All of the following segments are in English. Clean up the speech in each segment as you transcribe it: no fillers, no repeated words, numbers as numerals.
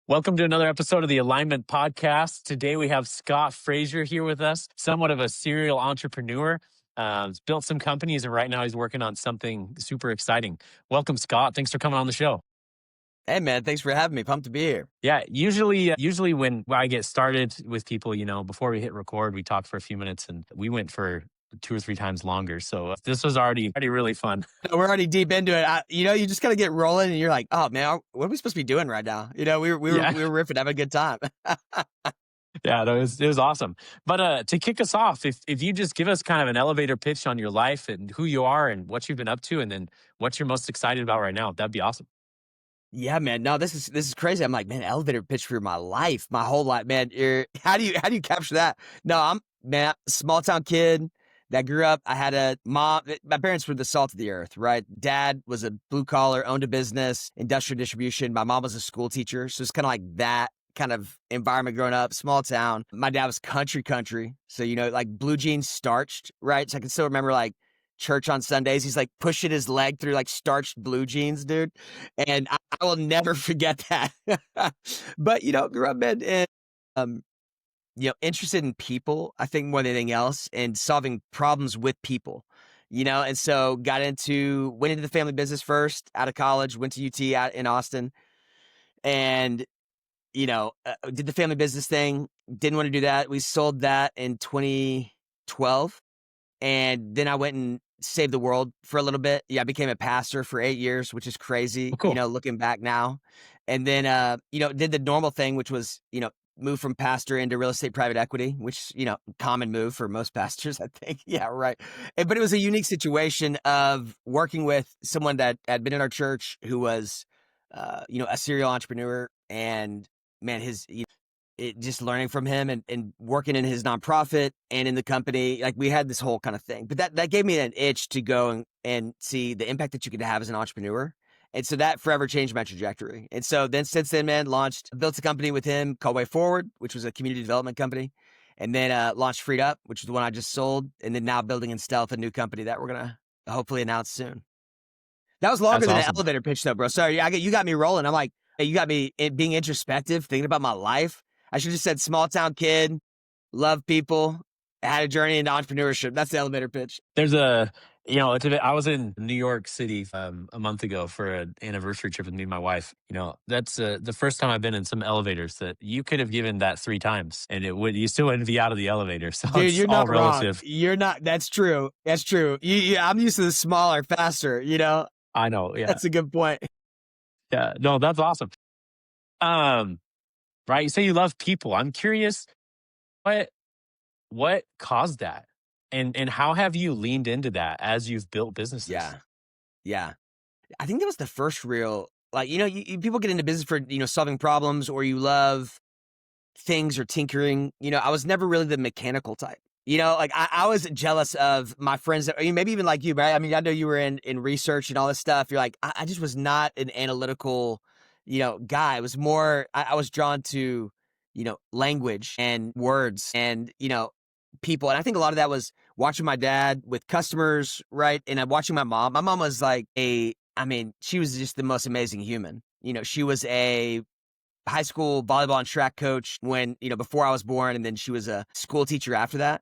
Welcome to another episode of the Alignment Podcast. Today we have Scott Frazier here with us, somewhat of a serial entrepreneur. He's built some companies, and right now he's working on something super exciting. Welcome, Scott. Thanks for coming on the show. Hey man, thanks for having me. Pumped to be here. Yeah, usually when I get started with people, before we hit record, we talk for a few minutes, and we went for 2 or 3 times longer. So this was already really fun. We're already deep into it. You just gotta get rolling, and you're like, oh man, what are we supposed to be doing right now? Yeah. We were riffing, having a good time. Yeah, it was awesome. But to kick us off, if you just give us kind of an elevator pitch on your life and who you are and what you've been up to, and then what you're most excited about right now, that'd be awesome. Yeah, man. No, this is crazy. I'm like, man, elevator pitch for my life, my whole life, man. How do you capture that? No, small town kid that grew up. I had a mom. My parents were the salt of the earth, right? Dad was a blue collar, owned a business, industrial distribution. My mom was a school teacher, so it's kind of like that kind of environment growing up, small town. My dad was country, so like blue jeans starched, right? So I can still remember like church on Sundays. He's like pushing his leg through like starched blue jeans, dude. And I will never forget that. But grew up and um, interested in people, I think more than anything else, and solving problems with people. And so went into the family business first out of college, went to UT out in Austin, and did the family business thing. Didn't want to do that. We sold that in 2012. And then I went and saved the world for a little bit. Yeah, I became a pastor for 8 years, which is crazy, Oh, cool. looking back now. And then, did the normal thing, which was, move from pastor into real estate private equity, which, common move for most pastors, I think. Yeah, right. But it was a unique situation of working with someone that had been in our church who was, a serial entrepreneur. And man, just learning from him and working in his nonprofit and in the company, like we had this whole kind of thing. But that gave me an itch to go and see the impact that you could have as an entrepreneur. And so that forever changed my trajectory. And so then since then, man, built a company with him called Way Forward, which was a community development company. And then launched Freed Up, which is the one I just sold. And then now building in stealth, a new company that we're going to hopefully announce soon. That was longer That's than an awesome. elevator pitch though, bro. Sorry, you got me rolling. I'm like, hey, you got me being introspective, thinking about my life. I should have just said small town kid, love people, had a journey into entrepreneurship. That's the elevator pitch. I was in New York City a month ago for an anniversary trip with me and my wife. That's the first time I've been in some elevators that you could have given that 3 times and you still wouldn't be out of the elevator. So Dude, it's you're all not wrong. relative. You're not. That's true. That's true. I'm used to the smaller, faster. I know. Yeah. That's a good point. Yeah. No, that's awesome. Um, right. You say you love people. I'm curious what what caused that? And how have you leaned into that as you've built businesses? Yeah, yeah. I think that was the first real, like, people get into business for solving problems, or you love things or tinkering. I was never really the mechanical type. Like I was jealous of my friends that, maybe even like you, right? I mean, I know you were in research and all this stuff. You're like, I just was not an analytical, guy. It was more, I was drawn to, language and words and, people. And I think a lot of that was watching my dad with customers, right? And I'm watching my mom. My mom was like she was just the most amazing human. She was a high school volleyball and track coach before I was born. And then she was a school teacher after that.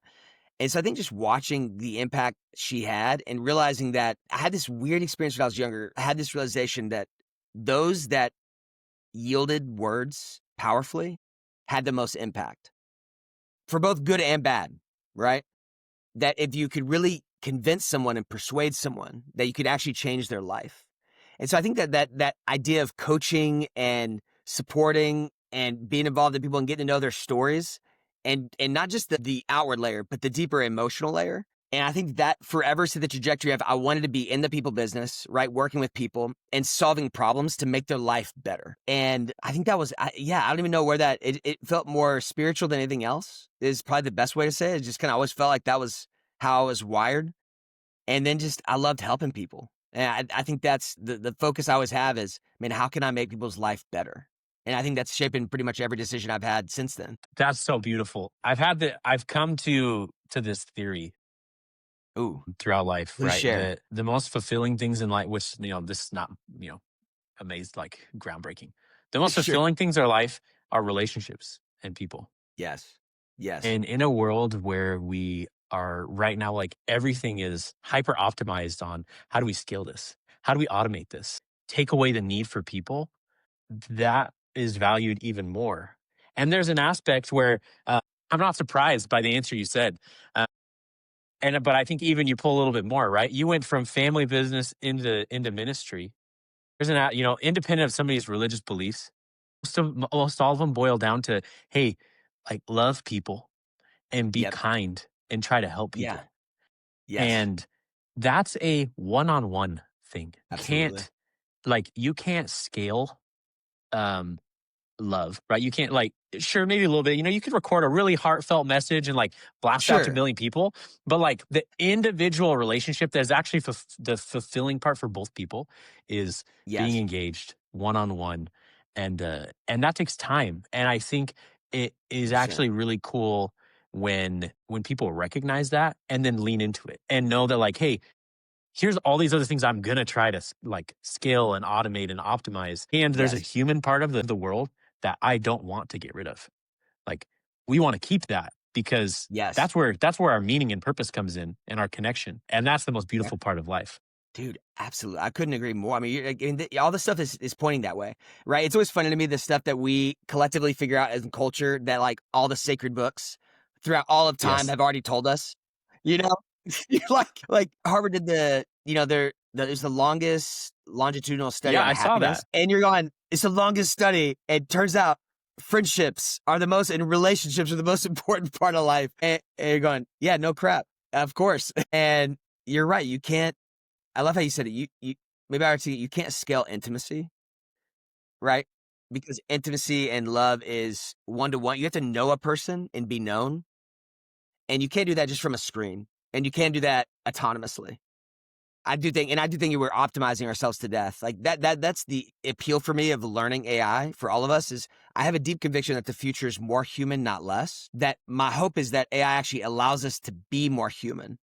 And so I think just watching the impact she had and realizing that I had this weird experience when I was younger. I had this realization that those that yielded words powerfully had the most impact for both good and bad, right? That if you could really convince someone and persuade someone that you could actually change their life. And so I think that idea of coaching and supporting and being involved in people and getting to know their stories and not just the outward layer, but the deeper emotional layer. And I think that forever set the trajectory of I wanted to be in the people business, right? Working with people and solving problems to make their life better. And I think that was, I don't even know where it felt more spiritual than anything else is probably the best way to say it. It just kind of always felt like that was how I was wired. And then just, I loved helping people. And I think that's the focus I always have is, man, how can I make people's life better? And I think that's shaping pretty much every decision I've had since then. That's so beautiful. I've come to this theory Ooh, throughout life, please right? share. The most fulfilling things in life, which, this is not, amazed, like groundbreaking. The most Sure. fulfilling things in our life are relationships and people. Yes. Yes. And in a world where we are right now, like everything is hyper optimized on how do we scale this? How do we automate this? Take away the need for people, that is valued even more. And there's an aspect where I'm not surprised by the answer you said. Uh, but I think even you pull a little bit more, right? You went from family business into ministry. There's independent of somebody's religious beliefs, most all of them boil down to, hey, like love people and be Yep. kind and try to help Yeah. people. Yes. And that's a one-on-one thing. Absolutely. You can't scale um love, right? You can't like sure maybe a little bit, you could record a really heartfelt message and like blast out to a Sure. million people, but like the individual relationship that's actually the fulfilling part for both people is being Yes. engaged one-on-one, and that takes time. And I think it is 100%. actually really cool when people recognize that and then lean into it and know that like, hey, here's all these other things I'm gonna try to like scale and automate and optimize. And there's a Yes. human part of the world that I don't want to get rid of. Like we want to keep that because Yes. that's where our meaning and purpose comes in and our connection. And that's the most Yeah. beautiful part of life. Dude, absolutely. I couldn't agree more. I mean, all this stuff is pointing that way, right? It's always funny to me the stuff that we collectively figure out as a culture that like all the sacred books throughout all of time Yes. have already told us. You know, you're like Harvard did there's the longest longitudinal study Yeah, on I saw happiness, that. and you're going, it's the longest study. It turns out friendships are the most, and relationships are the most important part of life. And you're going, yeah, no crap, of course. And you're right. You can't. I love how you said it. You maybe I would say you can't scale intimacy, right? Because intimacy and love is one to one. You have to know a person and be known, and you can't do that just from a screen, and you can't do that autonomously. I do think you were optimizing ourselves to death. Like that's the appeal for me of learning AI for all of us is I have a deep conviction that the future is more human, not less. That my hope is that AI actually allows us to be more human,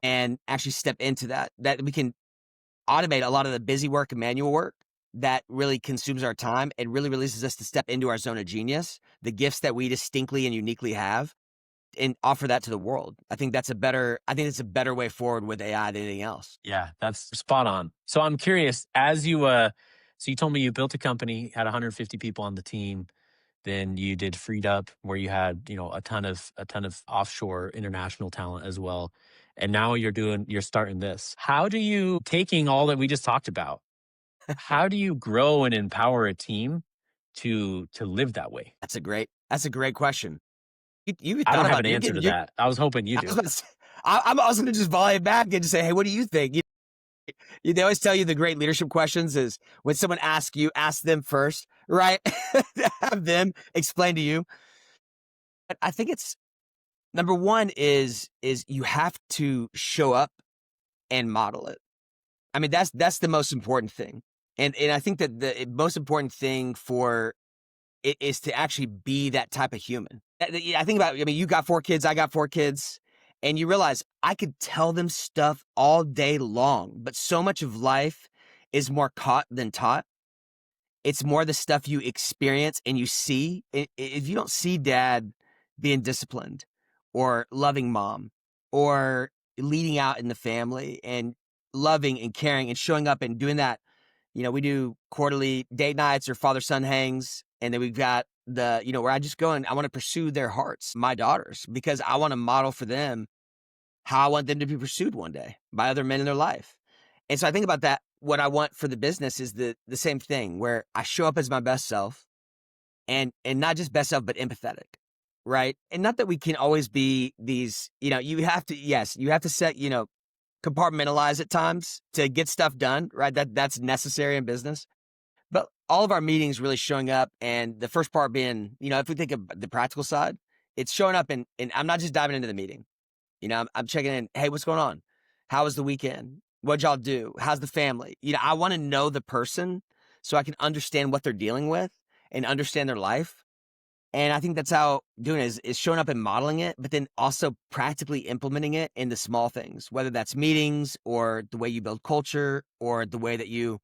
and actually step into that we can automate a lot of the busy work and manual work that really consumes our time and really releases us to step into our zone of genius, the gifts that we distinctly and uniquely have, and offer that to the world. I think it's a better way forward with AI than anything else. Yeah, that's spot on. So I'm curious, so you told me you built a company, had 150 people on the team. Then you did Freed Up, where you had, a ton of offshore international talent as well. And now you're starting this. How do you, taking all that we just talked about, how do you grow and empower a team to live that way? That's a great question. You I thought don't have about an you're answer getting to you that. I was hoping you I was do. about to say, I was going to just volley it back and just say, hey, what do you think? They always tell you the great leadership questions is when someone asks you, ask them first, right? Have them explain to you. But I think it's number one is you have to show up and model it. I mean, that's the most important thing. And I think that the most important thing for it is to actually be that type of human. I think about, I mean, you got 4 kids, I got 4 kids, and you realize I could tell them stuff all day long, but so much of life is more caught than taught. It's more the stuff you experience and you see. If you don't see dad being disciplined or loving mom or leading out in the family and loving and caring and showing up and doing that, we do quarterly date nights or father son hangs. And then we've got where I just go and I want to pursue their hearts, my daughters, because I want to model for them how I want them to be pursued one day by other men in their life. And so I think about that. What I want for the business is the same thing where I show up as my best self and not just best self, but empathetic. Right. And not that we can always be these, you have to, yes, you have to set, compartmentalize at times to get stuff done. Right. That's necessary in business. But all of our meetings really showing up. And the first part being, if we think of the practical side, it's showing up and I'm not just diving into the meeting. I'm checking in. Hey, what's going on? How was the weekend? What'd y'all do? How's the family? I want to know the person so I can understand what they're dealing with and understand their life. And I think that's how doing it is showing up and modeling it, but then also practically implementing it in the small things, whether that's meetings or the way you build culture or the way that you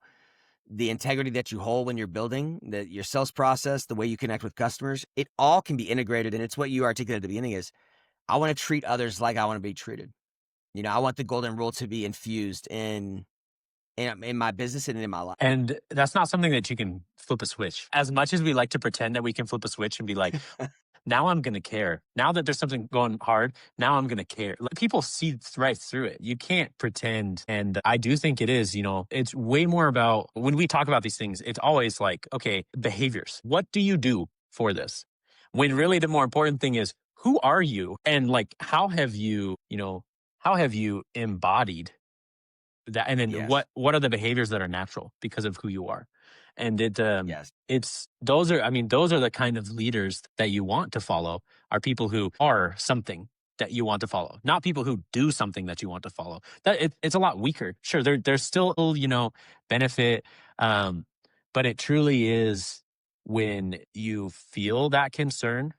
the integrity that you hold when you're building, your sales process, the way you connect with customers, it all can be integrated. And it's what you articulated at the beginning is, I want to treat others like I want to be treated. I want the golden rule to be infused in my business and in my life. And that's not something that you can flip a switch. As much as we like to pretend that we can flip a switch and be like, now I'm going to care. Now that there's something going hard, now I'm going to care. Like, people see right through it. You can't pretend. And I do think it is, it's way more about when we talk about these things, it's always like, okay, behaviors. What do you do for this? When really the more important thing is, who are you? And like, how have you embodied that? And then Yes. what are the behaviors that are natural because of who you are? And Yes. those are the kind of leaders that you want to follow, are people who are something that you want to follow, not people who do something that you want to follow. It's a lot weaker. Sure, there's still, benefit. But it truly is when you feel that concern.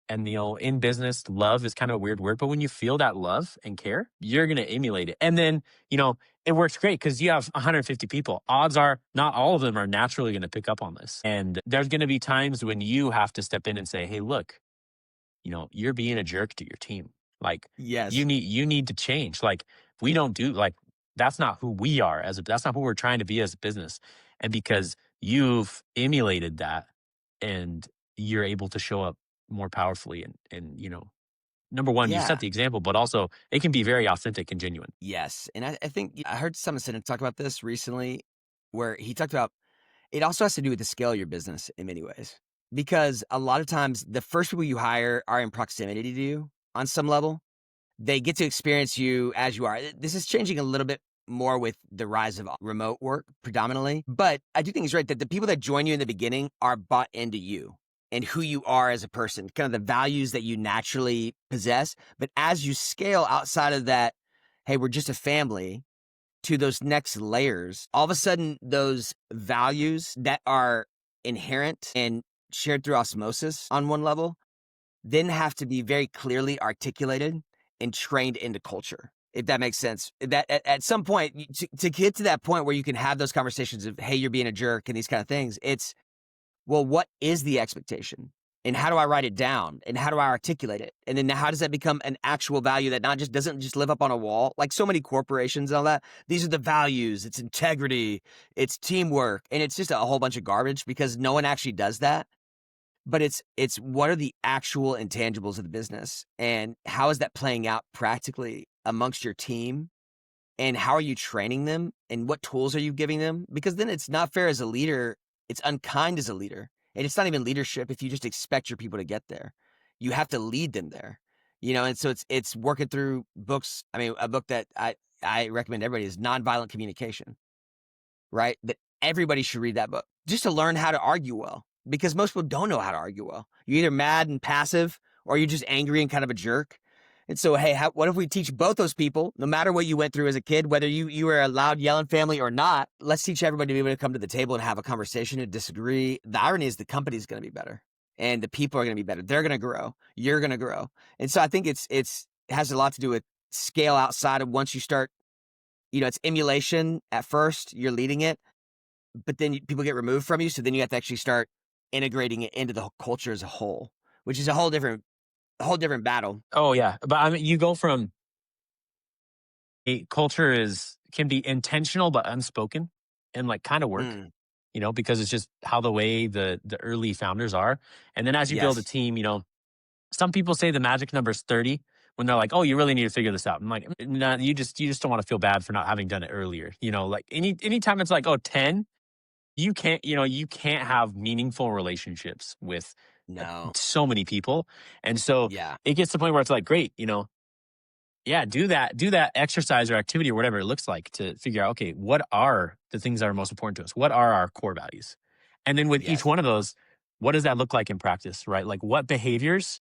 And, in business, love is kind of a weird word, but when you feel that love and care, you're going to emulate it. And then, it works great because you have 150 people. Odds are not all of them are naturally going to pick up on this. And there's going to be times when you have to step in and say, hey, look, you're being a jerk to your team. Like, Yes. you need to change. Like, we don't do, like, that's not who we are that's not who we're trying to be as a business. And because you've emulated that and you're able to show up more powerfully and number one, you Yeah. set the example, but also it can be very authentic and genuine. Yes. And I think I heard Simon talk about this recently, where he talked about it also has to do with the scale of your business in many ways. Because a lot of times the first people you hire are in proximity to you on some level. They get to experience you as you are. This is changing a little bit more with the rise of remote work predominantly. But I do think he's right that the people that join you in the beginning are bought into you and who you are as a person, kind of the values that you naturally possess. But as you scale outside of that, hey, we're just a family, to those next layers, all of a sudden those values that are inherent and shared through osmosis on one level then have to be very clearly articulated and trained into culture, if that makes sense. That at some point, to get to that point where you can have those conversations of, hey, you're being a jerk and these kind of things, it's, well, what is the expectation? And how do I write it down? And how do I articulate it? And then how does that become an actual value that doesn't just live up on a wall? Like so many corporations and all that. These are the values. It's integrity. It's teamwork. And it's just a whole bunch of garbage because no one actually does that. But it's what are the actual intangibles of the business? And how is that playing out practically amongst your team? And how are you training them? And what tools are you giving them? Because then it's not fair as a leader. It's unkind as a leader. And it's not even leadership if you just expect your people to get there. You have to lead them there. And so it's working through books. I mean, a book that I recommend everybody is Nonviolent Communication, right? That everybody should read that book just to learn how to argue well, because most people don't know how to argue well. You're either mad and passive or you're just angry and kind of a jerk. And so, hey, what if we teach both those people, no matter what you went through as a kid, whether you were a loud yelling family or not, let's teach everybody to be able to come to the table and have a conversation and disagree. The irony is the company's going to be better and the people are going to be better. They're going to grow. You're going to grow. And so I think it has a lot to do with scale outside of once you start, it's emulation at first, you're leading it, but then people get removed from you. So then you have to actually start integrating it into the culture as a whole, which is a whole different battle. Oh yeah. But I mean, you go from a culture can be intentional, but unspoken and like kind of work, because it's just how the way the early founders are. And then as you build a team, some people say the magic number is 30 when they're like, oh, you really need to figure this out. I'm like, nah, you just don't want to feel bad for not having done it earlier. Like anytime it's like, oh, 10, you can't have meaningful relationships with so many people. And so it gets to the point where it's like, great, do that exercise or activity or whatever it looks like to figure out, okay, what are the things that are most important to us? What are our core values? And then with each one of those, what does that look like in practice, right? Like what behaviors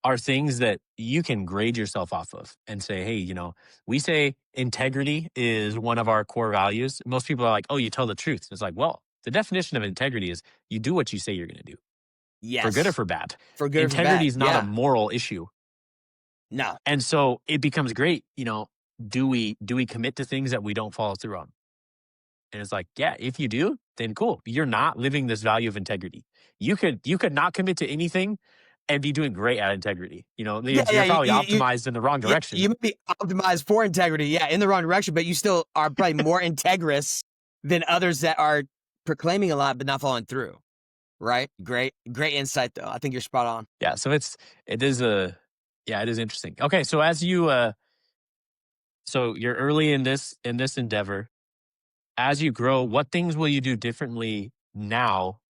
are things that you can grade yourself off of and say, hey, we say integrity is one of our core values. Most people are like, oh, you tell the truth. It's like, well, the definition of integrity is you do what you say you're going to do. Yes. For good or for bad. For good integrity or is not a moral issue. No. And so it becomes great, do we commit to things that we don't follow through on? And it's like, yeah, if you do, then cool. You're not living this value of integrity. You could not commit to anything and be doing great at integrity. Yeah, yeah, You're probably optimized in the wrong you direction. might be optimized for integrity, yeah, in the wrong direction, but you still are probably more integrous than others that are proclaiming a lot but not following through, right? Great insight though. I think you're spot on. Yeah. So it is a, yeah, it is interesting. Okay. So so you're early in this endeavor. As you grow, what things will you do differently now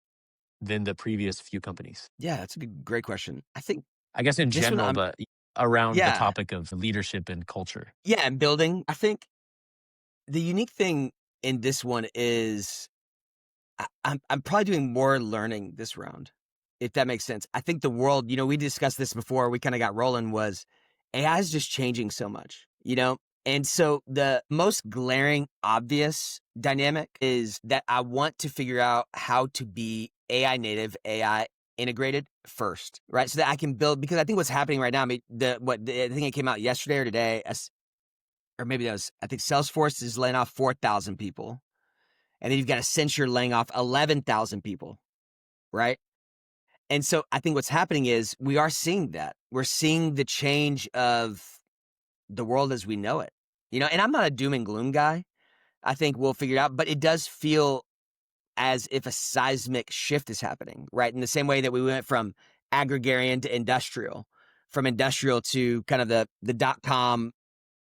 than the previous few companies? Yeah, that's a great question. I think I guess in this one, general, but around the yeah, topic of leadership and culture. yeah, and building. I think the unique thing in this one is I'm probably doing more learning this round, if that makes sense. I think the world, we discussed this before we kind of got rolling, was AI is just changing so much. And so the most glaring obvious dynamic is that I want to figure out how to be AI native, AI integrated first, right? So that I can build, because I think what's happening right now, I mean, I think it came out yesterday or today, or maybe that was, I think Salesforce is laying off 4,000 people. And then you've got Accenture laying off 11,000 people, right? And so I think what's happening is we are seeing that. We're seeing the change of the world as we know it. And I'm not a doom and gloom guy. I think we'll figure it out, but it does feel as if a seismic shift is happening, right? In the same way that we went from agrarian to industrial, from industrial to kind of the dot-com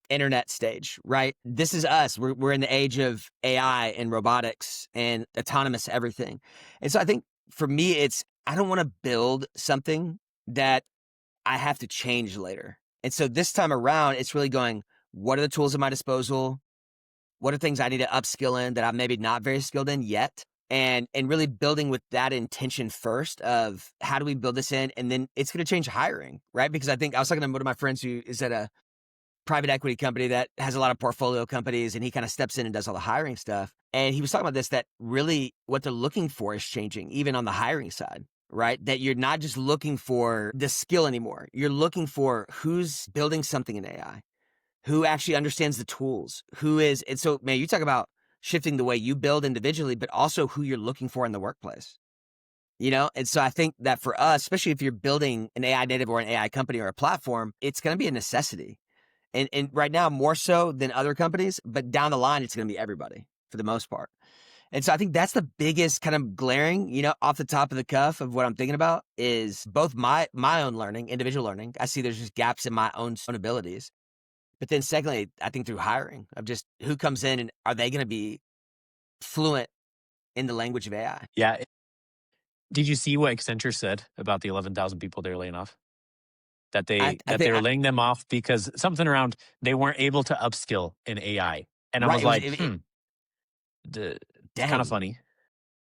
internet stage, right? This is us. We're in the age of AI and robotics and autonomous everything. And so I think for me, I don't want to build something that I have to change later. And so this time around, it's really going, what are the tools at my disposal? What are things I need to upskill in that I'm maybe not very skilled in yet? And really building with that intention first of how do we build this in? And then it's going to change hiring, right? Because I think I was talking to one of my friends who is at a private equity company that has a lot of portfolio companies, and he kind of steps in and does all the hiring stuff. And he was talking about this, that really what they're looking for is changing, even on the hiring side, right? That you're not just looking for the skill anymore. You're looking for who's building something in AI, who actually understands the tools, and so, man, you talk about shifting the way you build individually, but also who you're looking for in the workplace. And so I think that for us, especially if you're building an AI native or an AI company or a platform, it's going to be a necessity. And right now, more so than other companies, but down the line, it's going to be everybody for the most part. And so I think that's the biggest kind of glaring, off the top of the cuff of what I'm thinking about is both my own learning, individual learning. I see there's just gaps in my own abilities. But then secondly, I think through hiring of just who comes in and are they going to be fluent in the language of AI? Yeah. Did you see what Accenture said about the 11,000 people they're laying off? That I, they I that think, they were laying them off because something around they weren't able to upskill in AI. And I right. was It was, like, it's kind of dang. funny.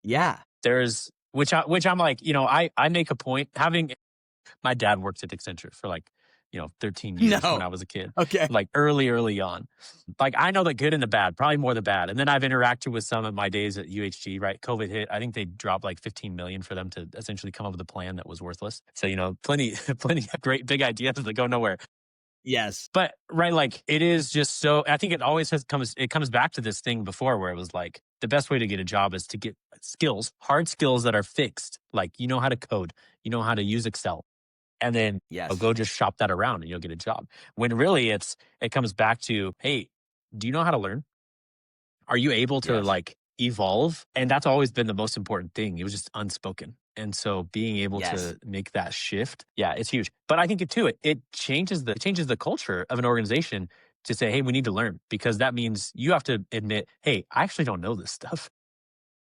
Yeah. There's which I'm like, I make a point having my dad worked at Accenture for like, 13 years when No. I was a kid, Okay. like early on. Like I know the good and the bad, probably more the bad. And then I've interacted with some of my days at UHG, right? COVID hit. I think they dropped like 15 million for them to essentially come up with a plan that was worthless. So, plenty of great big ideas that go nowhere. Yes. But right, like it is just so. I think it always comes back to this thing before where it was like the best way to get a job is to get skills, hard skills that are fixed. Like you know how to code, you know how to use Excel, and then Yes. go just shop that around and you'll get a job. When really it comes back to, hey, do you know how to learn? Are you able to Yes. like evolve? And that's always been the most important thing. It was just unspoken. And so being able Yes. to make that shift, yeah, it's huge. But I think it changes the culture of an organization to say, hey, we need to learn, because that means you have to admit, hey, I actually don't know this stuff.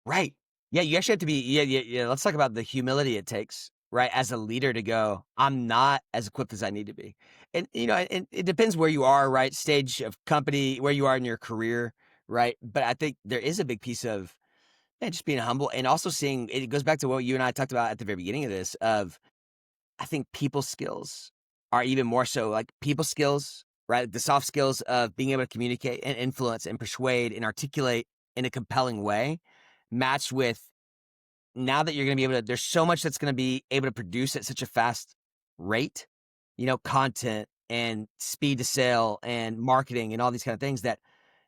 Right. Yeah, you actually have to be, yeah. Let's talk about the humility it takes, right? As a leader to go, I'm not as equipped as I need to be. And it depends where you are, right? Stage of company, where you are in your career, right? But I think there is a big piece of, man, just being humble and also seeing, it goes back to what you and I talked about at the very beginning of this of, I think people skills are even more so like people skills, right? The soft skills of being able to communicate and influence and persuade and articulate in a compelling way matched with now that you're going to be able to, there's so much that's going to be able to produce at such a fast rate, content and speed to sale and marketing and all these kind of things that,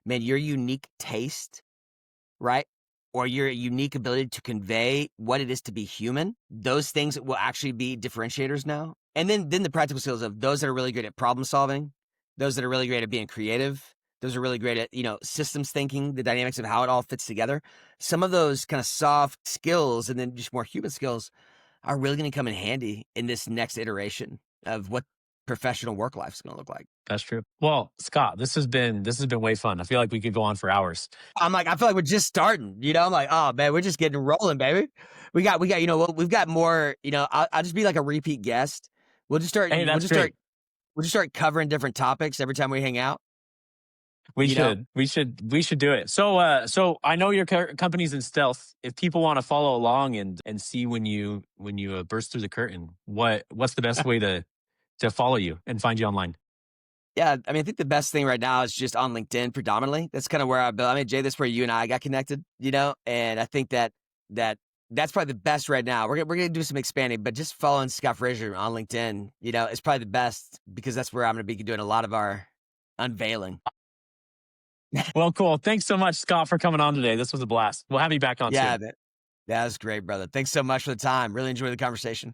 man, your unique taste right? Or your unique ability to convey what it is to be human, those things will actually be differentiators now. And then the practical skills of those that are really great at problem solving, those that are really great at being creative, those are really great at, systems thinking, the dynamics of how it all fits together. Some of those kind of soft skills and then just more human skills are really going to come in handy in this next iteration of what professional work life is going to look like. That's true. Well, Scott, this has been way fun. I feel like we could go on for hours. I'm like, I feel like we're just starting, I'm like, oh man, we're just getting rolling, baby. We got, we've got more, I'll just be like a repeat guest. We'll just start, Hey, we'll that's just start, great. we'll just start covering different topics every time we hang out, We you know? should. We should do it. So I know your company's in stealth. If people want to follow along and see when you burst through the curtain, what's the best way to follow you and find you online? Yeah. I mean, I think the best thing right now is just on LinkedIn predominantly. That's kind of where I built. I mean, Jay, that's where you and I got connected, and I think that that's probably the best right now. We're gonna do some expanding, but just following Scott Frazier on LinkedIn, is probably the best because that's where I'm gonna be doing a lot of our unveiling. Well, cool. Thanks so much, Scott, for coming on today. This was a blast. We'll have you back on Yeah, soon. that was great, brother. Thanks so much for the time. Really enjoyed the conversation.